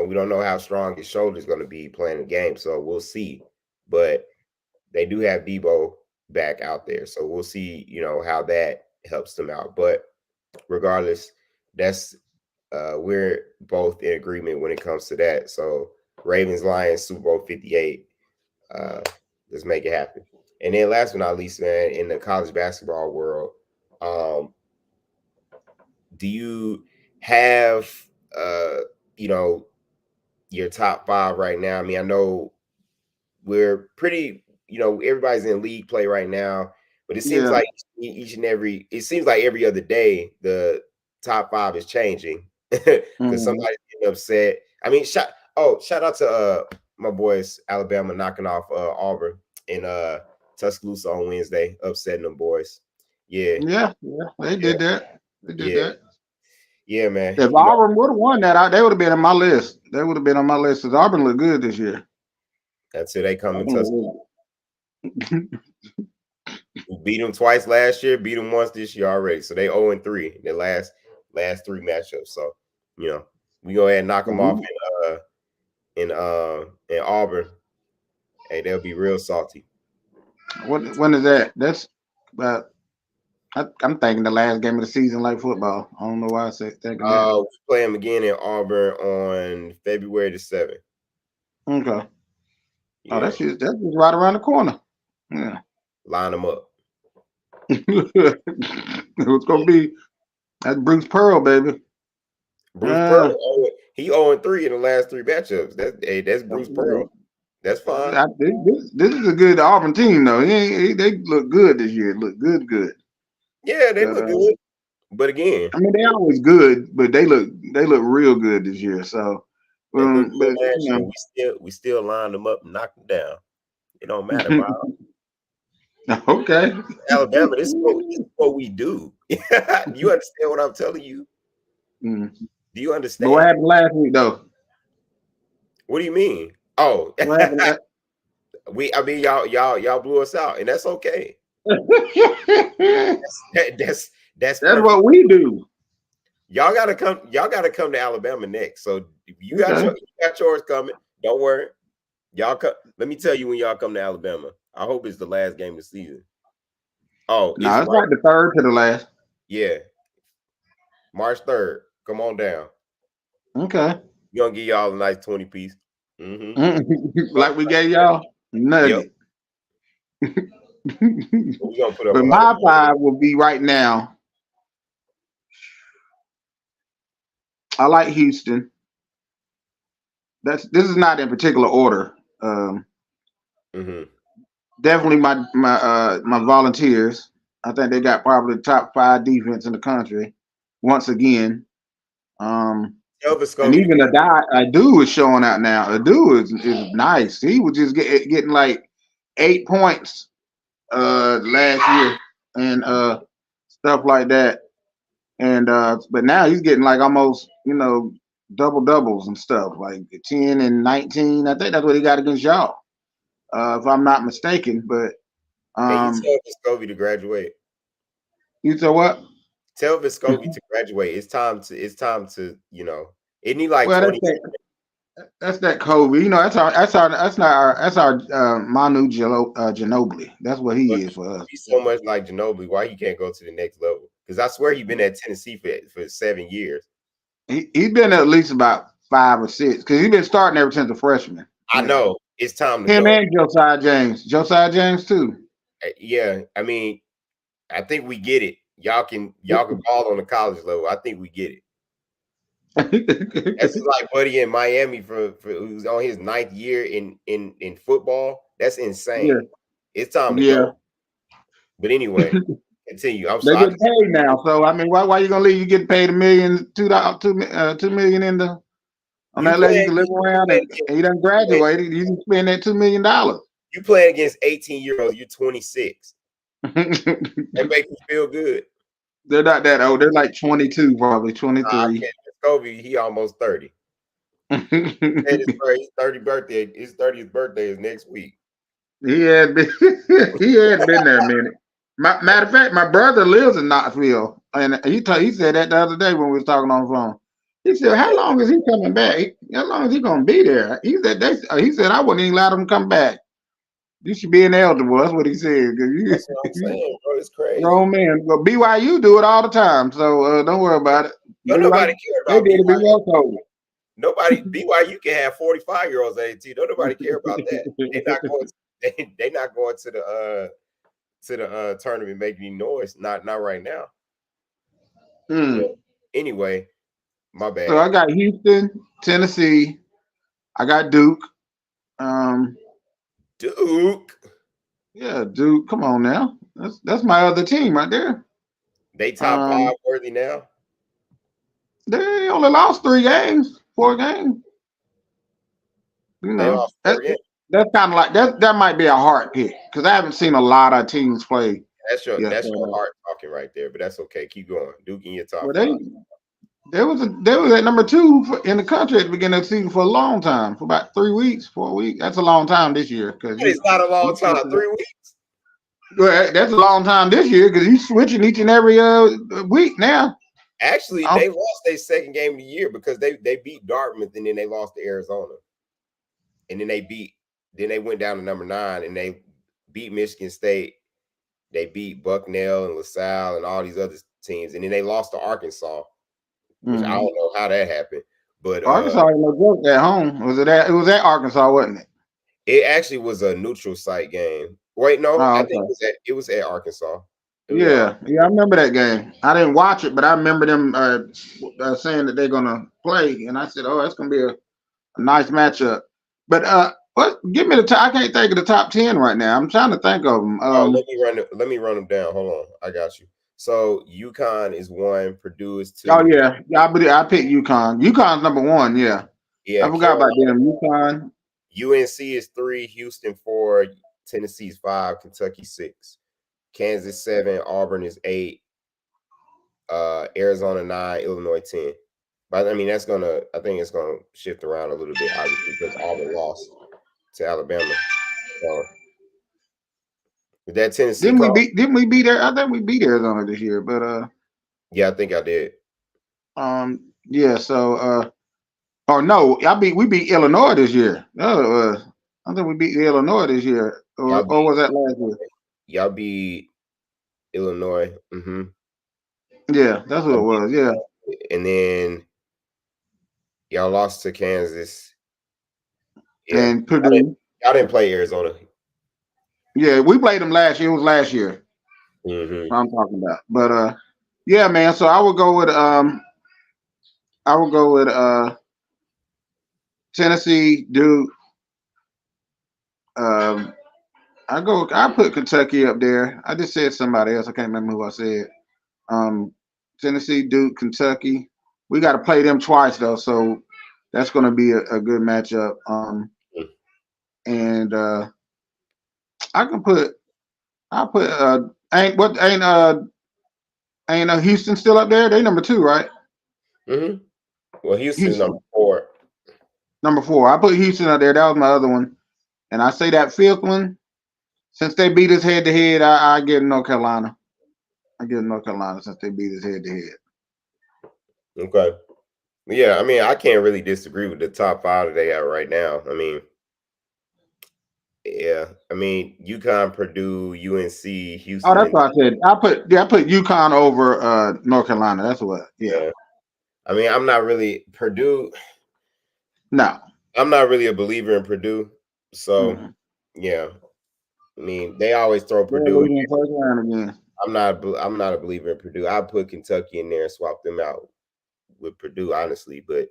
Speaker 1: we don't know how strong his shoulder is going to be playing the game. So we'll see. But they do have Deebo back out there. So we'll see, how that helps them out. But regardless, that's we're both in agreement when it comes to that. So Ravens, Lions, Super Bowl 58. Let's make it happen. And then last but not least, man, in the college basketball world, do you have your top 5 right now? I mean, I know we're pretty, everybody's in league play right now, but it seems like it seems like every other day the top 5 is changing because somebody's getting upset. I mean, shout out to my boys Alabama knocking off Auburn in Tuscaloosa on Wednesday, upsetting them boys.
Speaker 2: Yeah, they did that. They did that.
Speaker 1: Yeah, man.
Speaker 2: If Auburn would have won that, they would have been on my list. They would have been on my list because Auburn looked good this year.
Speaker 1: That's it. They come to Tuscaloosa. We beat them twice last year, beat them once this year already. So they 0-3 in the last 3 matchups. So, we go ahead and knock them off in Auburn. Hey, they'll be real salty.
Speaker 2: When is that? That's about. I'm thinking the last game of the season, like football. I don't know why I said thinking that.
Speaker 1: We play them again in Auburn on February the 7th.
Speaker 2: Okay. Yeah. Oh, that's just right around the corner. Yeah.
Speaker 1: Line them up.
Speaker 2: It's gonna be that's Bruce Pearl, baby.
Speaker 1: Bruce Pearl. He 0-3 in the last 3 matchups. That's Bruce Pearl. That's fine.
Speaker 2: This is a good Auburn team, though. They look good this year. Look good.
Speaker 1: Yeah, they look good. But again,
Speaker 2: I mean, they always good, but they look real good this year. So,
Speaker 1: we still lined them up and knocked them down. It don't matter, bro.
Speaker 2: Okay.
Speaker 1: Alabama, this is what we do. You understand what I'm telling you? Do you understand?
Speaker 2: But what happened last week, though?
Speaker 1: What do you mean? Oh,
Speaker 2: what happened
Speaker 1: y'all blew us out, and that's okay. That's
Speaker 2: what we do.
Speaker 1: Y'all gotta come to Alabama next. So you got yours coming. Don't worry. Y'all come. Let me tell you when y'all come to Alabama. I hope it's the last game of the season. Oh,
Speaker 2: no, it's like the 3rd to the last.
Speaker 1: Yeah. March 3rd. Come on down.
Speaker 2: Okay.
Speaker 1: We're gonna give y'all a nice 20-piece.
Speaker 2: Like we gave y'all nugget.
Speaker 1: Yep. We're gonna put up
Speaker 2: but my 5 will be right now. I like Houston. This is not in particular order. Definitely my Volunteers. I think they got probably the top 5 defense in the country once again. And even Adu is showing out now. Adu is nice. He was just getting like 8 points last year and stuff like that. And but now he's getting like almost double doubles and stuff, like 10 and 19. I think that's what he got against y'all, if I'm not mistaken. But
Speaker 1: hey, you tell Vescovi to graduate.
Speaker 2: You said what?
Speaker 1: Tell Vescovi to graduate. It's time to, isn't he like 20?
Speaker 2: That's that Kobe. You know, that's our Manu Ginobili. That's what he
Speaker 1: But
Speaker 2: is for us.
Speaker 1: he's so much like Ginobili. Why he can't go to the next level? Because I swear he's been at Tennessee for 7 years.
Speaker 2: He's been at least about 5 or 6 because he's been starting ever since a freshman.
Speaker 1: I know it's time to
Speaker 2: him
Speaker 1: go.
Speaker 2: And Josiah James too.
Speaker 1: Yeah, I mean, I think we get it. Y'all can ball on the college level. I think we get it. That's like Buddy in Miami for who's on his 9th year in football. That's insane.
Speaker 2: Yeah.
Speaker 1: It's time to go. But anyway, continue. I'm
Speaker 2: sorry. They get paid now, so I mean, why you gonna leave? You get paid $2 million in the on that level. You can live around and you done graduated. You can spend that $2 million.
Speaker 1: You playing against 18-year-olds. You're 26. That make you feel good.
Speaker 2: They're not that old. They're like 22, probably 23.
Speaker 1: Kobe, he almost 30. His 30th birthday. His 30th birthday is next week.
Speaker 2: He had been there a minute. Matter of fact, my brother lives in Knoxville, and he said that the other day when we was talking on the phone. He said, "How long is he coming back? How long is he gonna be there?" He said, "I wouldn't even let him come back. You should be ineligible." That's what he said.
Speaker 1: That's what I'm saying, bro. It's crazy.
Speaker 2: Grown man. Well, BYU do it all the time, so don't worry about it.
Speaker 1: Nobody care about
Speaker 2: BYU.
Speaker 1: Nobody BYU can have 45-year-olds at AT. Nobody care about that. They're not going to the tournament making any noise. Not right now. Anyway, my bad.
Speaker 2: So I got Houston, Tennessee. I got Duke.
Speaker 1: Duke.
Speaker 2: Yeah, Duke. Come on now. That's my other team right there.
Speaker 1: They top 5 worthy now.
Speaker 2: They only lost 4 games. You know, that's kind of like that might be a hard pick because I haven't seen a lot of teams play.
Speaker 1: That's your heart talking right there, but that's okay. Keep going. Duke in your top 5.
Speaker 2: They was at number 2 in the country at the beginning of the season for a long time, for about 3 weeks, 4 weeks. That's a long time this year.
Speaker 1: It's not a long time. 3 weeks.
Speaker 2: Well, that's a long time this year because he's switching each and every week now.
Speaker 1: Actually, they lost their second game of the year because they beat Dartmouth and then they lost to Arizona. And then they went down to number 9 and they beat Michigan State. They beat Bucknell and LaSalle and all these other teams. And then they lost to Arkansas, which I don't know how that happened. But
Speaker 2: Arkansas was at home. It was at Arkansas, wasn't it?
Speaker 1: It actually was a neutral site game. Wait, no, I think it was at Arkansas.
Speaker 2: Yeah, I remember that game. I didn't watch it, but I remember them saying that they're gonna play, and I said, "Oh, that's gonna be a nice matchup." But give me I can't think of the top 10 right now. I'm trying to think of them.
Speaker 1: Let me run them down. Hold on, I got you. So UConn is 1, Purdue is 2.
Speaker 2: Oh yeah, I picked UConn. UConn's number 1. Yeah. I forgot about them. UConn.
Speaker 1: UNC is 3, Houston 4, Tennessee is 5, Kentucky 6. Kansas 7, Auburn is 8, Arizona 9, Illinois 10. But I mean, I think it's gonna shift around a little bit, obviously, because Auburn lost to Alabama. So with that Tennessee,
Speaker 2: didn't we beat I think we beat Arizona this year, but
Speaker 1: yeah, I think I did.
Speaker 2: Yeah. So we beat Illinois this year. I think we beat Illinois this year, or was that last year?
Speaker 1: Y'all beat Illinois.
Speaker 2: Yeah, that's what it was. Yeah.
Speaker 1: And then y'all lost to Kansas.
Speaker 2: Yeah. And Purdue.
Speaker 1: Y'all didn't play Arizona.
Speaker 2: Yeah, we played them last year. It was last year. I'm talking about. But yeah, man. So I would go with Tennessee, Duke. I put Kentucky up there. I just said somebody else. I can't remember who I said. Tennessee, Duke, Kentucky. We got to play them twice though, so that's going to be a good matchup. And ain't Houston still up there? They number 2, right?
Speaker 1: Well, Houston's number 4.
Speaker 2: Number 4. I put Houston up there. That was my other one. And I say that 5th one, since they beat us head to head, I give North Carolina. I give North Carolina since they beat us head to head.
Speaker 1: Okay. Yeah, I mean, I can't really disagree with the top 5 that they have right now. I mean, yeah, I mean, UConn, Purdue, UNC,
Speaker 2: Oh,
Speaker 1: Houston,
Speaker 2: that's
Speaker 1: and
Speaker 2: what I said. I put UConn over North Carolina. That's what. Yeah.
Speaker 1: yeah. I mean, I'm not really Purdue.
Speaker 2: No.
Speaker 1: I'm not really a believer in Purdue. So,
Speaker 2: Mm.
Speaker 1: yeah. I mean, they always throw
Speaker 2: They're
Speaker 1: Purdue in
Speaker 2: losing
Speaker 1: there.
Speaker 2: first round again.
Speaker 1: I'm not a believer in Purdue. I put Kentucky in there and swap them out with Purdue, honestly. But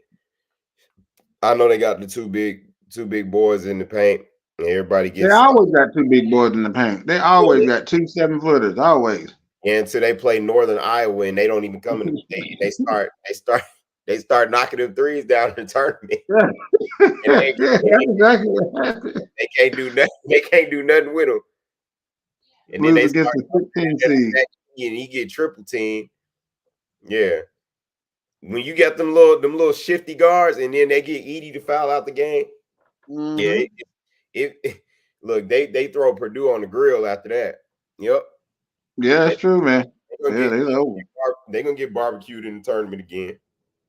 Speaker 1: I know they got the two big boys in the paint, and everybody
Speaker 2: They
Speaker 1: gets
Speaker 2: always got two big boys in the paint. They always got 2 7-footers. Always.
Speaker 1: until they play Northern Iowa and they don't even come in. They start knocking them threes down in the tournament. And
Speaker 2: That's exactly what happened.
Speaker 1: they can't do nothing. They can't do nothing with them. And then
Speaker 2: Lose
Speaker 1: they
Speaker 2: against
Speaker 1: start
Speaker 2: the 16 seed.
Speaker 1: and he get triple team. Yeah. When you get them little shifty guards and then they get Edey to foul out the game.
Speaker 2: Mm-hmm.
Speaker 1: Yeah, it look, they throw Purdue on the grill after that. Yep.
Speaker 2: Yeah, that's true, man.
Speaker 1: They're gonna get barbecued in the tournament again.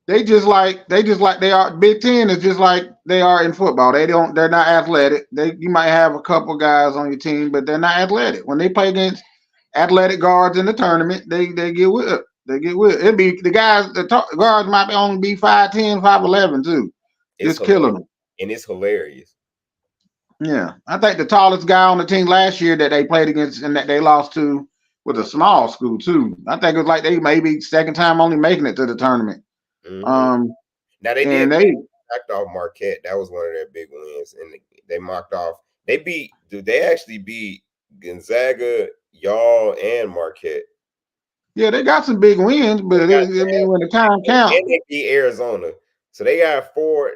Speaker 2: They just like they are. Big Ten is just like they are in football. They're not athletic. You might have a couple guys on your team, but they're not athletic. When they play against athletic guards in the tournament, they get whipped. They get whipped. It'd be the guys. The guards might only be 5'10", 5'11" too. Just killing them.
Speaker 1: And it's hilarious.
Speaker 2: Yeah, I think the tallest guy on the team last year that they played against and that they lost to was a small school too. I think it was like they maybe second time only making it to the tournament.
Speaker 1: Mm-hmm. Now they knocked off Marquette. That was one of their big wins, and they mocked off. They actually beat Gonzaga, y'all, and Marquette.
Speaker 2: Yeah, they got some big wins, but when the time counts,
Speaker 1: and they beat Arizona, so they got four.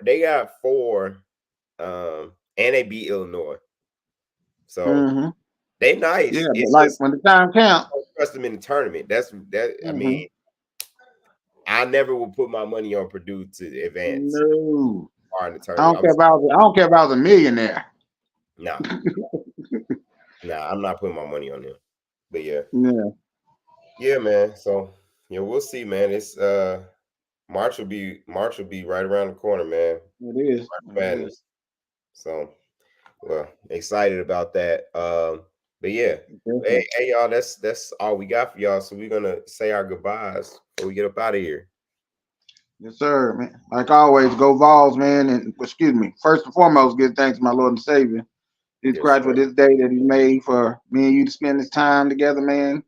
Speaker 1: And they beat Illinois. So they nice.
Speaker 2: Yeah, but like when the time counts,
Speaker 1: trust them in the tournament. I mean, I never would put my money on Purdue to advance.
Speaker 2: No,
Speaker 1: in the tournament.
Speaker 2: I don't care if I was a millionaire.
Speaker 1: No, I'm not putting my money on them. But yeah, man. So we'll see, man. It's March will be right around the corner, man.
Speaker 2: It is.
Speaker 1: Madness. So, well, excited about that. But yeah, hey y'all, that's all we got for y'all. So we're gonna say our goodbyes before we get up out of here.
Speaker 2: Yes, sir, man. Like always, go Vols, man. And excuse me, first and foremost, give thanks to my Lord and Savior. Jesus Christ for this day that He made for me and you to spend this time together, man,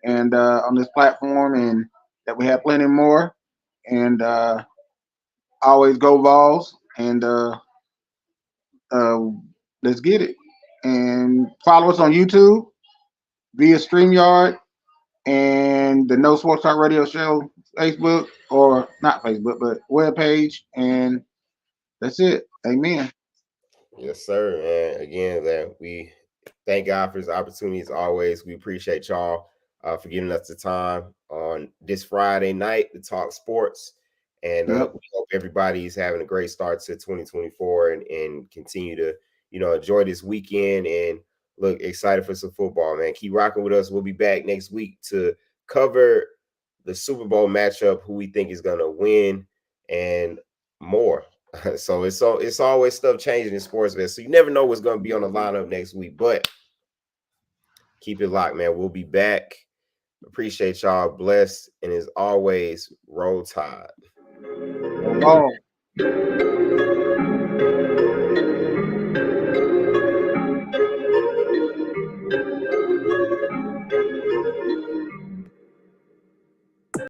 Speaker 2: and on this platform, and that we have plenty more. And always go Vols, and let's get it. And follow us on YouTube via StreamYard and the No Sports Talk Radio Show Facebook, or not Facebook, but webpage. And that's it. Amen.
Speaker 1: Yes, sir. And again, that we thank God for His opportunities always. We appreciate y'all for giving us the time on this Friday night to talk sports. And we hope everybody's having a great start to 2024 and continue to, enjoy this weekend and look excited for some football, man. Keep rocking with us. We'll be back next week to cover the Super Bowl matchup, who we think is going to win, and more. So it's always stuff changing in sports, man. So you never know what's going to be on the lineup next week, but keep it locked, man. We'll be back. Appreciate y'all. Blessed. And as always, roll tide.
Speaker 2: Oh.